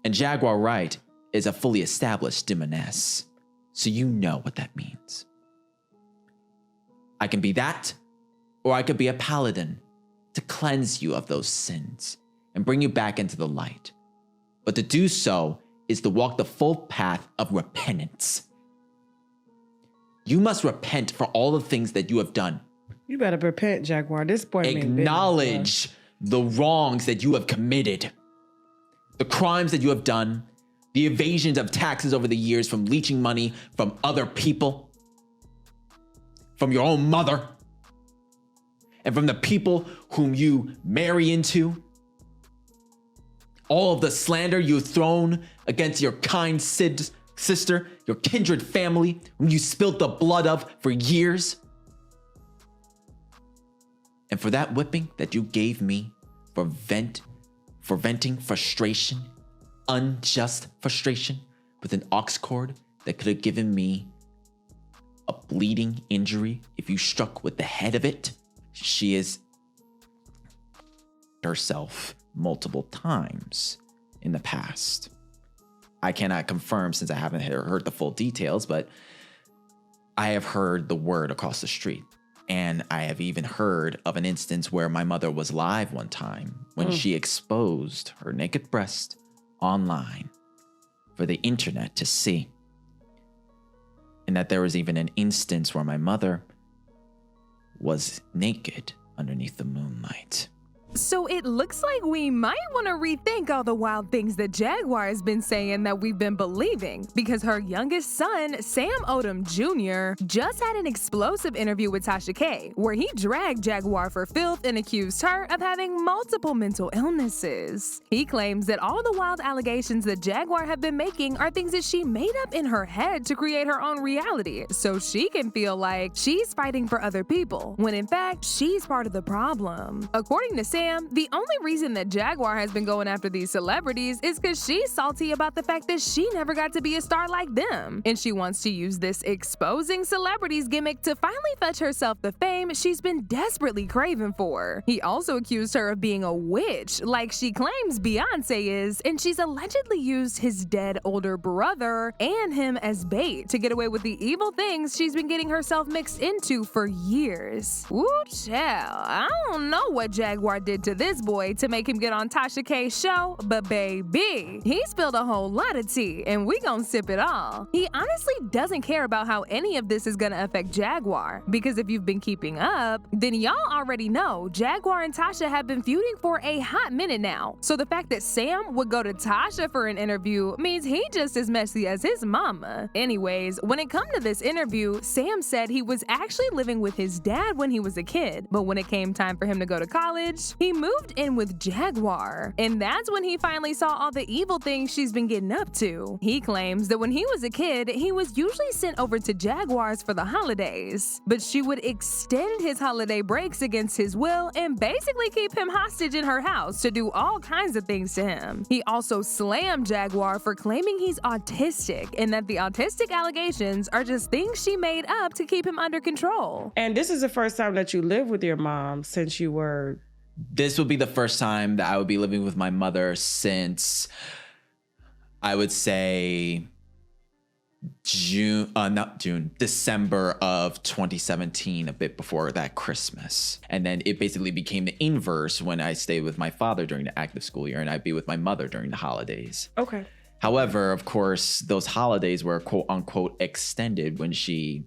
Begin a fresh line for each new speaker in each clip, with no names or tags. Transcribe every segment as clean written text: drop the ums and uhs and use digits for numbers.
And Jaguar Wright is a fully established demoness, so you know what that means. I can be that, or I could be a paladin to cleanse you of those sins and bring you back into the light. But to do so is to walk the full path of repentance. You must repent for all the things that you have done.
You better repent, Jaguar. This boy
acknowledge the wrongs that you have committed, the crimes that you have done, the evasions of taxes over the years from leeching money from other people, from your own mother, and from the people whom you marry into. All of the slander you've thrown against your kind sister, your kindred family, whom you spilt the blood of for years. And for that whipping that you gave me for venting frustration, unjust frustration, with an ox cord that could have given me a bleeding injury if you struck with the head of it, she is herself multiple times in the past. I cannot confirm since I haven't heard the full details, but I have heard the word across the street. And I have even heard of an instance where my mother was live one time when she exposed her naked breast online for the internet to see. And that there was even an instance where my mother was naked underneath the moonlight.
So it looks like we might want to rethink all the wild things that Jaguar has been saying that we've been believing, because her youngest son, Sam Odom Jr., just had an explosive interview with Tasha K, where he dragged Jaguar for filth and accused her of having multiple mental illnesses. He claims that all the wild allegations that Jaguar have been making are things that she made up in her head to create her own reality, so she can feel like she's fighting for other people, when in fact, she's part of the problem. According to Sam, the only reason that Jaguar has been going after these celebrities is because she's salty about the fact that she never got to be a star like them, and she wants to use this exposing celebrities gimmick to finally fetch herself the fame she's been desperately craving for. He also accused her of being a witch, like she claims Beyonce is, and she's allegedly used his dead older brother and him as bait to get away with the evil things she's been getting herself mixed into for years. Woo child, I don't know what Jaguar did to this boy to make him get on Tasha K's show, but baby, he spilled a whole lot of tea, and we gon' sip it all. He honestly doesn't care about how any of this is gonna affect Jaguar, because if you've been keeping up, then y'all already know Jaguar and Tasha have been feuding for a hot minute now. So the fact that Sam would go to Tasha for an interview means he just as messy as his mama. Anyways, when it come to this interview, Sam said he was actually living with his dad when he was a kid, but when it came time for him to go to college, he moved in with Jaguar, and that's when he finally saw all the evil things she's been getting up to. He claims that when he was a kid, he was usually sent over to Jaguar's for the holidays, but she would extend his holiday breaks against his will and basically keep him hostage in her house to do all kinds of things to him. He also slammed Jaguar for claiming he's autistic, and that the autistic allegations are just things she made up to keep him under control.
And this is the first time that you live with your mom since you were...
This would be the first time that I would be living with my mother since, I would say, December of 2017, a bit before that Christmas. And then it basically became the inverse when I stayed with my father during the active school year, and I'd be with my mother during the holidays.
Okay.
However, of course, those holidays were quote unquote extended when she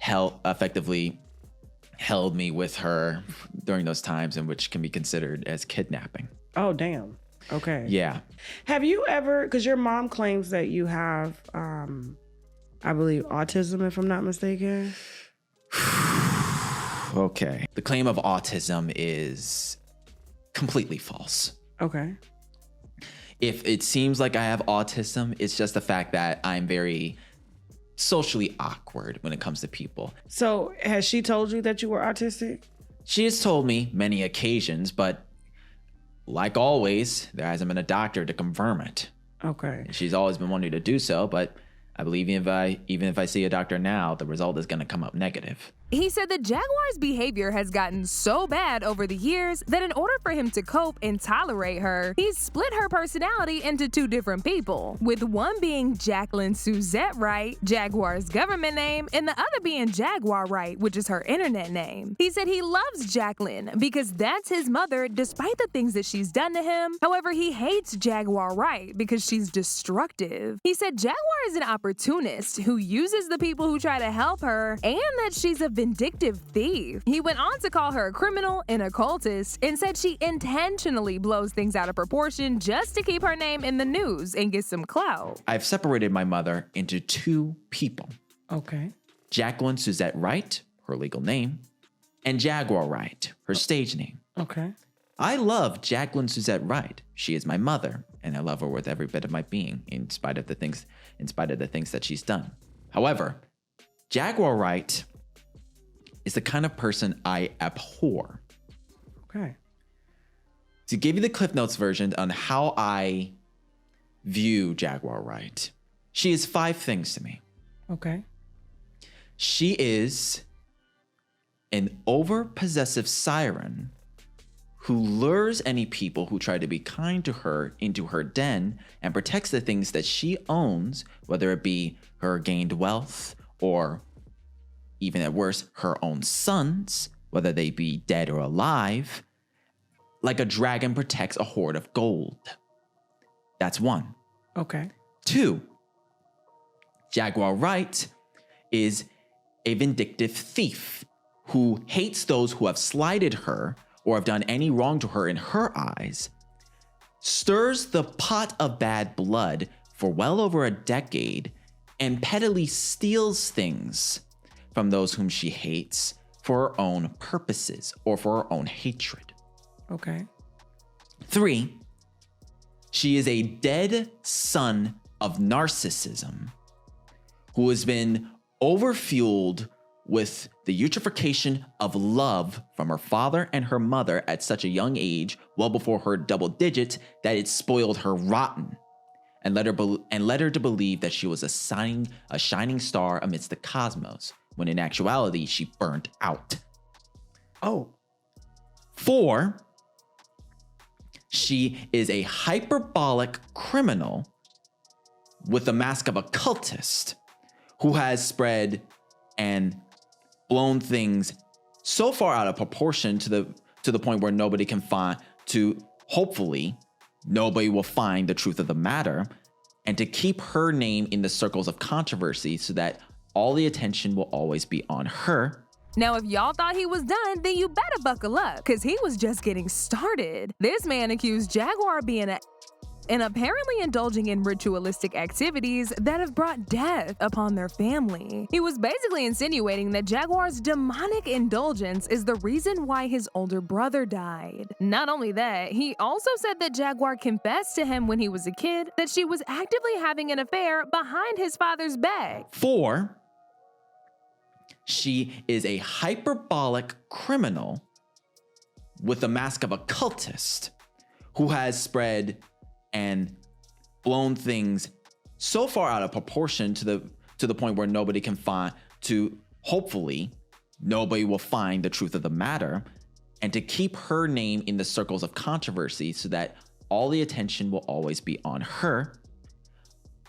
effectively held me with her during those times, in which can be considered as kidnapping.
Oh, damn. Okay.
Yeah.
Have you ever, because your mom claims that you have, I believe, autism, if I'm not mistaken.
Okay. The claim of autism is completely false.
Okay.
If it seems like I have autism, it's just the fact that I'm very socially awkward when it comes to people.
So has she told you that you were autistic?
She has told me many occasions, but like always, there hasn't been a doctor to confirm it.
Okay.
She's always been wanting to do so, but I believe even if I see a doctor now, the result is going to come up negative.
He said that Jaguar's behavior has gotten so bad over the years that in order for him to cope and tolerate her, he's split her personality into two different people, with one being Jacqueline Suzette Wright, Jaguar's government name, and the other being Jaguar Wright, which is her internet name. He said he loves Jacqueline because that's his mother despite the things that she's done to him. However, he hates Jaguar Wright because she's destructive. He said Jaguar is an opportunist who uses the people who try to help her and that she's a vindictive thief. He went on to call her a criminal and a cultist and said she intentionally blows things out of proportion just to keep her name in the news and get some clout.
I've separated my mother into two people.
Okay.
Jacqueline Suzette Wright, her legal name, and Jaguar Wright, her stage name.
Okay.
I love Jacqueline Suzette Wright. She is my mother, and I love her with every bit of my being, in spite of the things that she's done. However, Jaguar Wright is the kind of person I abhor.
Okay.
To give you the Cliff Notes version on how I view Jaguar Wright, she is 5 things to me.
Okay.
She is an over-possessive siren who lures any people who try to be kind to her into her den and protects the things that she owns, whether it be her gained wealth or, even at worst, her own sons, whether they be dead or alive, like a dragon protects a hoard of gold. That's 1.
Okay.
2, Jaguar Wright is a vindictive thief who hates those who have slighted her or have done any wrong to her in her eyes, stirs the pot of bad blood for well over a decade, and pettily steals things from those whom she hates for her own purposes or for her own hatred.
Okay.
3, she is a dead son of narcissism who has been overfueled with the eutrophication of love from her father and her mother at such a young age, well before her double digits, that it spoiled her rotten and led her to believe that she was a shining star amidst the cosmos, when in actuality she burnt out.
Oh.
4, she is a hyperbolic criminal with the mask of a cultist who has spread and blown things so far out of proportion to the point where hopefully nobody will find the truth of the matter, and to keep her name in the circles of controversy so that all the attention will always be on her.
Now, if y'all thought he was done, then you better buckle up, because he was just getting started. This man accused Jaguar of being and apparently indulging in ritualistic activities that have brought death upon their family. He was basically insinuating that Jaguar's demonic indulgence is the reason why his older brother died. Not only that, he also said that Jaguar confessed to him when he was a kid that she was actively having an affair behind his father's back.
4, she is a hyperbolic criminal with the mask of a cultist who has spread and blown things so far out of proportion to the point where hopefully nobody will find the truth of the matter, and to keep her name in the circles of controversy so that all the attention will always be on her.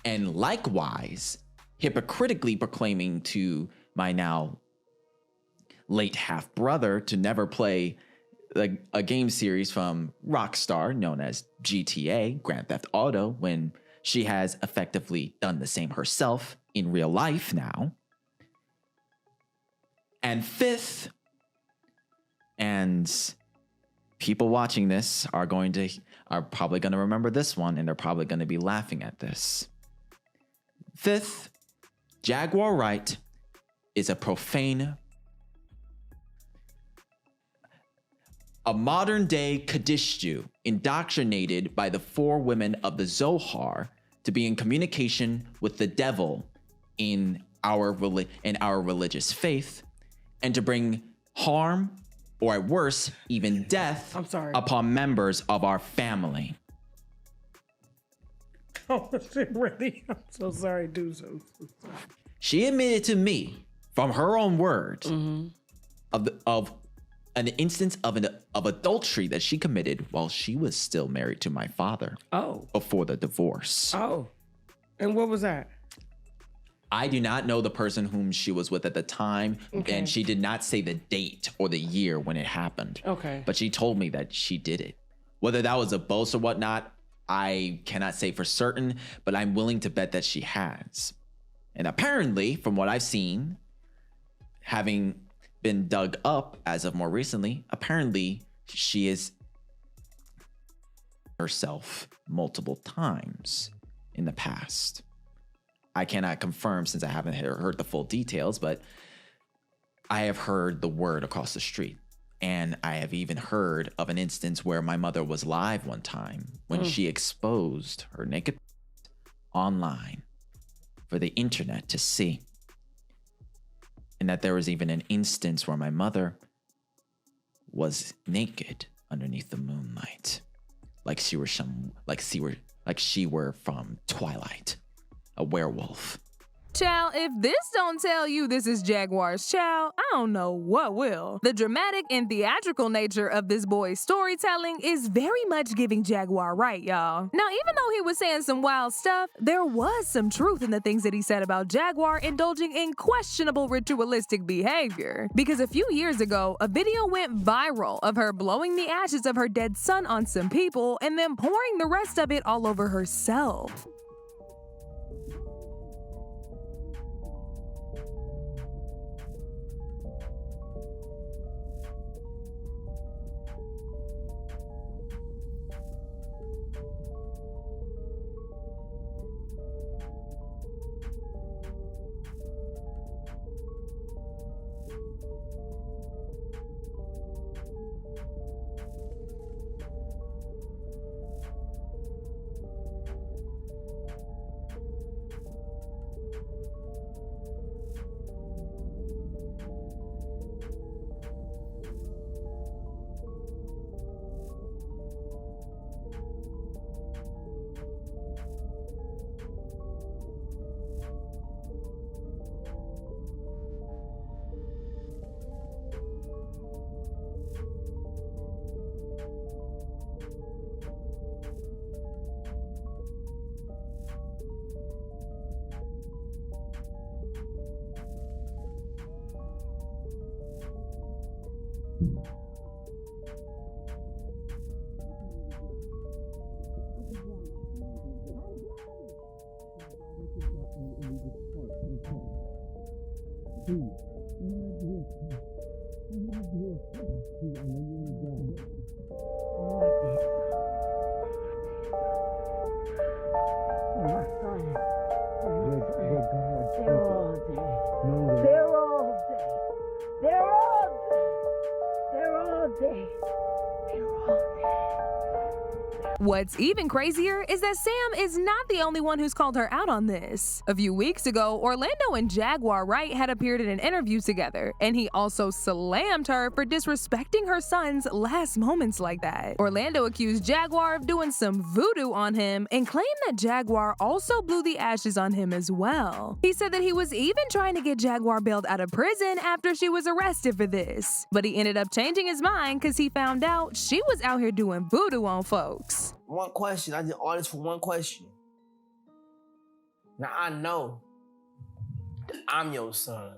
And likewise, hypocritically proclaiming to my now late half brother to never play a game series from Rockstar known as GTA, Grand Theft Auto, when she has effectively done the same herself in real life now. And 5th, and people watching this are probably going to remember this one, and they're probably going to be laughing at this. 5th, Jaguar Wright is a modern-day Kadishtu indoctrinated by the 4 women of the Zohar to be in communication with the devil in our religious faith, and to bring harm, or at worst, even death, upon members of our family.
Oh, really? I'm so sorry, dude.
She admitted to me from her own word, of an instance of adultery that she committed while she was still married to my father.
Oh.
Before the divorce.
Oh. And what was that?
I do not know the person whom she was with at the time, and she did not say the date or the year when it happened.
Okay.
But she told me that she did it. Whether that was a boast or whatnot, I cannot say for certain, but I'm willing to bet that she has. And apparently, from what I've seen, having been dug up as of more recently, apparently she is herself multiple times in the past. I cannot confirm since I haven't heard the full details, but I have heard the word across the street. And I have even heard of an instance where my mother was live one time when she exposed her naked online for the internet to see. And that there was even an instance where my mother was naked underneath the moonlight, like she were from Twilight, a werewolf.
Child, if this don't tell you this is Jaguar's child, I don't know what will. The dramatic and theatrical nature of this boy's storytelling is very much giving Jaguar Wright, y'all. Now, even though he was saying some wild stuff, there was some truth in the things that he said about Jaguar indulging in questionable ritualistic behavior. Because a few years ago, a video went viral of her blowing the ashes of her dead son on some people and then pouring the rest of it all over herself. What's even crazier is that Sam is not the only one who's called her out on this. A few weeks ago, Orlando and Jaguar Wright had appeared in an interview together, and he also slammed her for disrespecting her son's last moments like that. Orlando accused Jaguar of doing some voodoo on him and claimed that Jaguar also blew the ashes on him as well. He said that he was even trying to get Jaguar bailed out of prison after she was arrested for this, but he ended up changing his mind because he found out she was out here doing voodoo on folks.
One question. I did all this for one question. Now I know that I'm your son.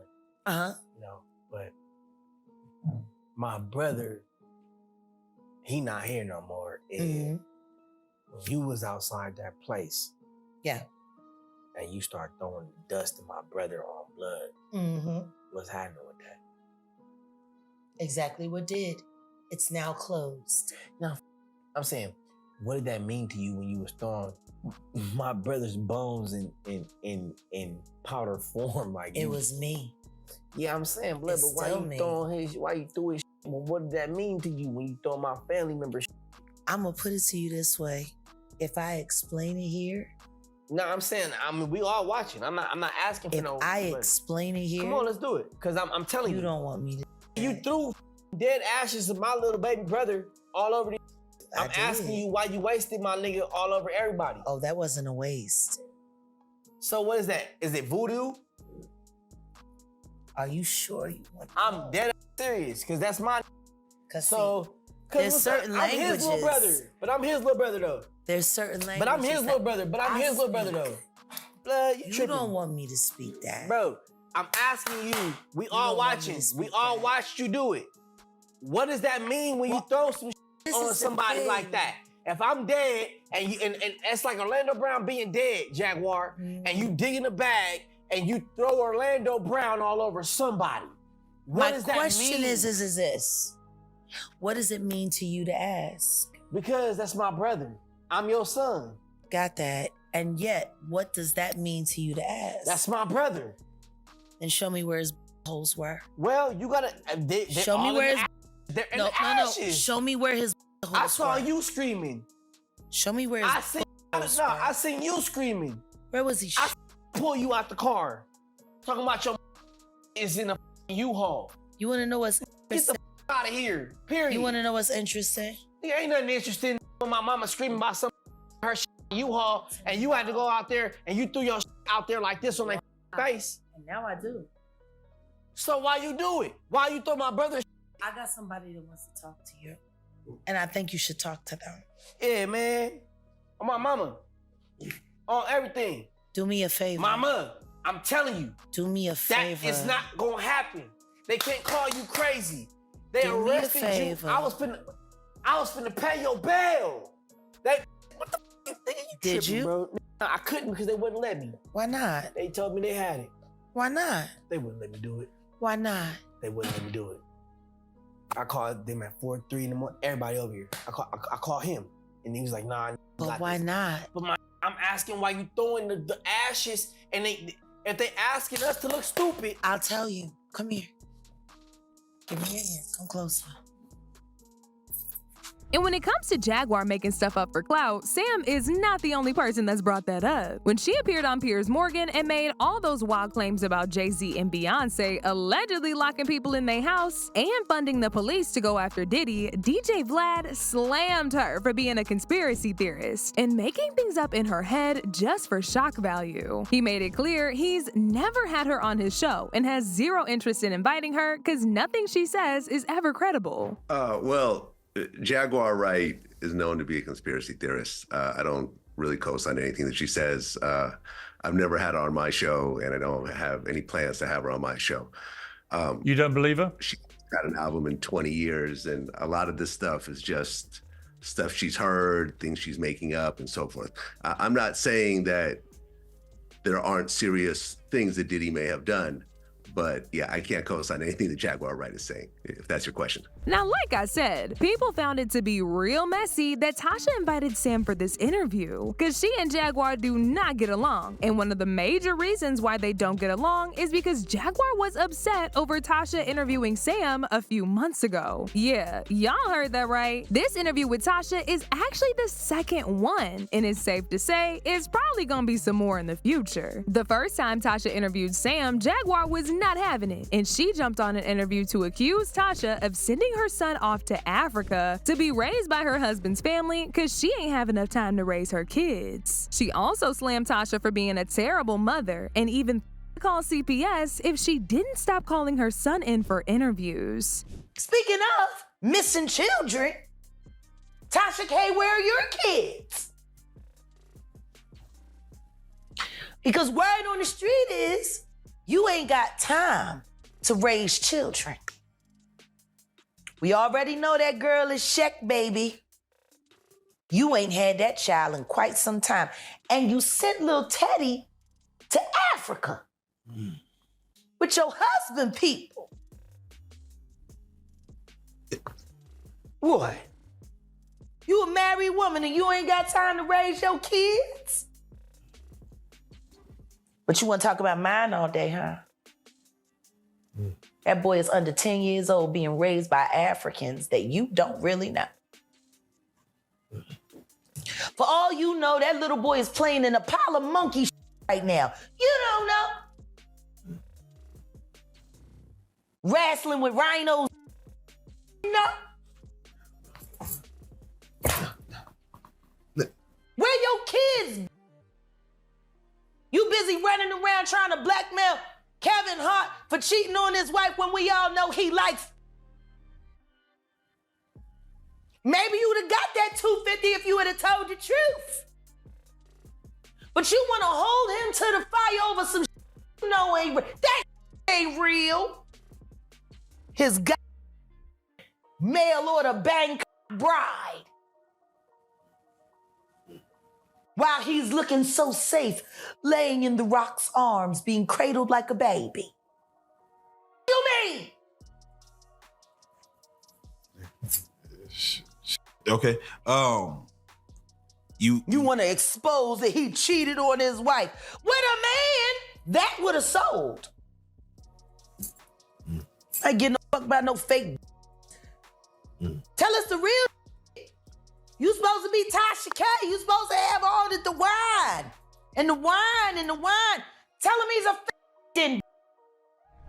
But my brother, he not here no more. And when you was outside that place,
yeah,
and you start throwing dust in my brother on blood, what's happening with that?
Exactly what did. It's now closed.
Now, I'm saying, what did that mean to you when you was throwing my brother's bones in powder form? Like
it was me.
Yeah, I'm saying, blood, but why you threw his? Well, what did that mean to you when you throw my family members?
I'm gonna put it to you this way: if I explain it here,
no, I'm saying, we all watching. I'm not asking for
if
no.
I explain it here,
come on, let's do it. Cause I'm telling you,
you don't want me to.
You threw dead ashes of my little baby brother all over the. I'm asking you why you wasted my nigga all over everybody.
Oh, that wasn't a waste.
So what is that? Is it voodoo?
Are you sure you want to
I'm
know?
dead serious, because that's my.
Cause
So,
there's certain
I'm his little brother,
languages.
but I'm his little brother though.
there's certain languages.
But I'm his
that
little brother. But I'm
I
his little brother
speak.
though. Blood, you
You
tripping.
don't want me to speak that.
Bro, I'm asking you. We all
don't want me
watching.
to speak
We all
that.
watched you do it. What does that mean when you throw some
This
on
is the
somebody
thing.
like that? If I'm dead and you and it's like Orlando Brown being dead, Jaguar,
Mm.
and you dig in the bag and you throw Orlando Brown all over somebody. What
My
does that
question
mean?
is this. What does it mean to you to ask?
Because that's my brother. I'm your son.
Got that. And yet, what does that mean to you to ask?
That's my brother.
Then show me where his holes were.
Well, you gotta.
Show me where his.
They're in
No.
the ashes.
Show me where his holes
I saw
were.
you screaming.
Show me where his.
I seen.
holes
No,
were.
I seen you screaming.
Where was he?
I pull you out the car. Talking about your is in a U-Haul.
You want to know what's
Get the
interesting?
out of here. Period.
You want to know what's interesting?
There ain't nothing interesting when my mama screaming about some her U-Haul and you had to go out there and you threw your out there like this on their face.
And now I do.
So why you do it? Why you throw my brother?
I got somebody that wants to talk to you, and I think you should talk to them.
Yeah, man. On my mama. On everything.
Do me a favor.
Mama, I'm telling you,
Do me a
that
favor.
is not gonna happen. They can't call you crazy. They
Do me a
arrested you.
favor.
I was finna pay your bail. What the f- you
Did
tripping,
you?
bro? No, I couldn't because they wouldn't let me.
Why not?
They told me they had it.
Why not?
They wouldn't let me do it.
Why not?
They wouldn't let me do it. I called them at 4, 3 in the morning. Everybody over here. I called him, and he was like, "Nah."
But why not?
But I'm asking why you throwing the ashes, and if they asking us to look stupid.
I'll tell you. Come here. Give me your hand. Come closer.
And when it comes to Jaguar making stuff up for clout, Sam is not the only person that's brought that up. When she appeared on Piers Morgan and made all those wild claims about Jay-Z and Beyonce allegedly locking people in their house and funding the police to go after Diddy, DJ Vlad slammed her for being a conspiracy theorist and making things up in her head just for shock value. He made it clear he's never had her on his show and has zero interest in inviting her because nothing she says is ever credible.
Well, Jaguar Wright is known to be a conspiracy theorist. I don't really co-sign anything that she says. I've never had her on my show, and I don't have any plans to have her on my show.
You don't believe her?
She got an album in 20 years, and a lot of this stuff is just stuff she's heard, things she's making up, and so forth. I'm not saying that there aren't serious things that Diddy may have done, but yeah, I can't co-sign anything that Jaguar Wright is saying, if that's your question.
Now, like I said, people found it to be real messy that Tasha invited Sam for this interview, because she and Jaguar do not get along. And one of the major reasons why they don't get along is because Jaguar was upset over Tasha interviewing Sam a few months ago. Yeah, y'all heard that right. This interview with Tasha is actually the second one, and it's safe to say it's probably gonna be some more in the future. The first time Tasha interviewed Sam, Jaguar was not having it, and she jumped on an interview to accuse Tasha of sending her son off to Africa to be raised by her husband's family because she ain't have enough time to raise her kids. She also slammed Tasha for being a terrible mother and even called CPS if she didn't stop calling her son in for interviews.
Speaking of missing children, Tasha K, where are your kids? Because word on the street is you ain't got time to raise children. We already know that girl is Sheck, baby. You ain't had that child in quite some time. And you sent little Teddy to Africa with your husband people. What? You a married woman and you ain't got time to raise your kids? But you want to talk about mine all day, huh? That boy is under 10 years old being raised by Africans that you don't really know. For all you know, that little boy is playing in a pile of monkey right now. You don't know. Wrestling with rhinos. No. Where your kids? You busy running around trying to blackmail Kevin Hart for cheating on his wife when we all know he likes. Maybe you would have got that 250 if you would have told the truth. But you want to hold him to the fire over some you know ain't real. That ain't real. His mail order Bangkok bride. While he's looking so safe, laying in the Rock's arms, being cradled like a baby. You mean?
Okay. You
want to expose that he cheated on his wife with a man that would have sold. I ain't getting no fuck about no fake. Tell us the real. You supposed to be Tasha K. You supposed to have all the wine. And the wine and the wine. Tell him he's a f***ing.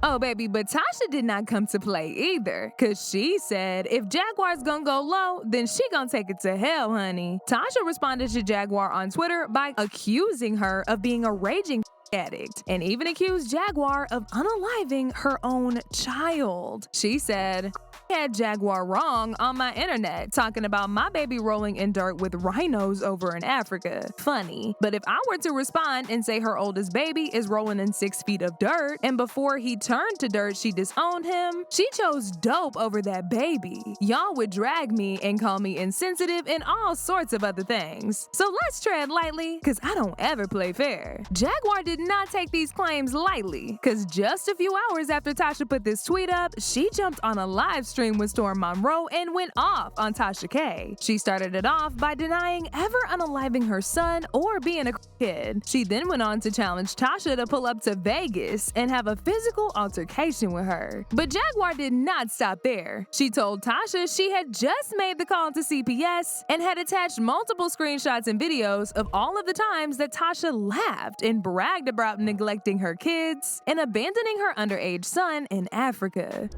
Oh, baby, but Tasha did not come to play either. Cause she said if Jaguar's gonna go low, then she gonna take it to hell, honey. Tasha responded to Jaguar on Twitter by accusing her of being a raging addict and even accused Jaguar of unaliving her own child. She said, I had Jaguar wrong on my internet talking about my baby rolling in dirt with rhinos over in Africa. Funny. But if I were to respond and say her oldest baby is rolling in 6 feet of dirt and before he turned to dirt she disowned him, she chose dope over that baby. Y'all would drag me and call me insensitive and all sorts of other things. So let's tread lightly, cause I don't ever play fair. Jaguar did not take these claims lightly, cause just a few hours after Tasha put this tweet up, she jumped on a live stream with Storm Monroe and went off on Tasha K. She started it off by denying ever unaliving her son or being a kid. She then went on to challenge Tasha to pull up to Vegas and have a physical altercation with her. But Jaguar did not stop there. She told Tasha she had just made the call to CPS and had attached multiple screenshots and videos of all of the times that Tasha laughed and bragged about neglecting her kids and abandoning her underage son in Africa.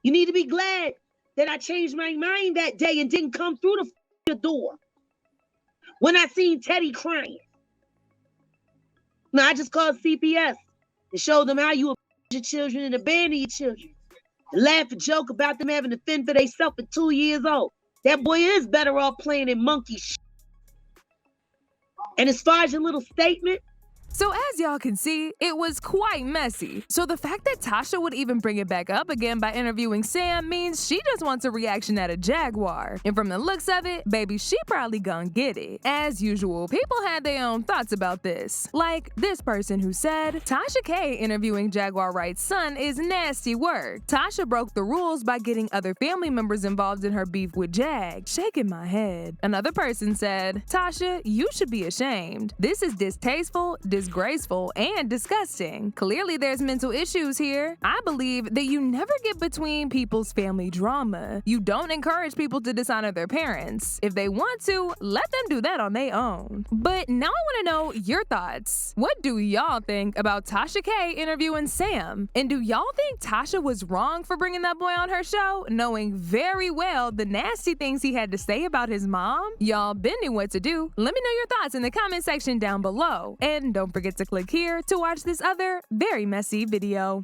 You need to be glad that I changed my mind that day and didn't come through the door when I seen Teddy crying. No, I just called CPS and showed them how you your children and abandon your children. And laugh and joke about them having to fend for themselves at 2 years old. That boy is better off playing in monkey shit. And as far as your little statement,
so as y'all can see, it was quite messy. So the fact that Tasha would even bring it back up again by interviewing Sam means she just wants a reaction at a Jaguar. And from the looks of it, baby, she probably gonna get it. As usual, people had their own thoughts about this. Like this person who said, Tasha K interviewing Jaguar Wright's son is nasty work. Tasha broke the rules by getting other family members involved in her beef with Jag. Shaking my head. Another person said, Tasha, you should be ashamed. This is distasteful, disgraceful, and disgusting. Clearly there's mental issues here. I believe that you never get between people's family drama. You don't encourage people to dishonor their parents. If they want to, let them do that on their own. But now I want to know your thoughts. What do y'all think about Tasha K interviewing Sam? And do y'all think Tasha was wrong for bringing that boy on her show, knowing very well the nasty things he had to say about his mom? Y'all been knew what to do. Let me know your thoughts in the comment section down below. And don't forget to click here to watch this other very messy video.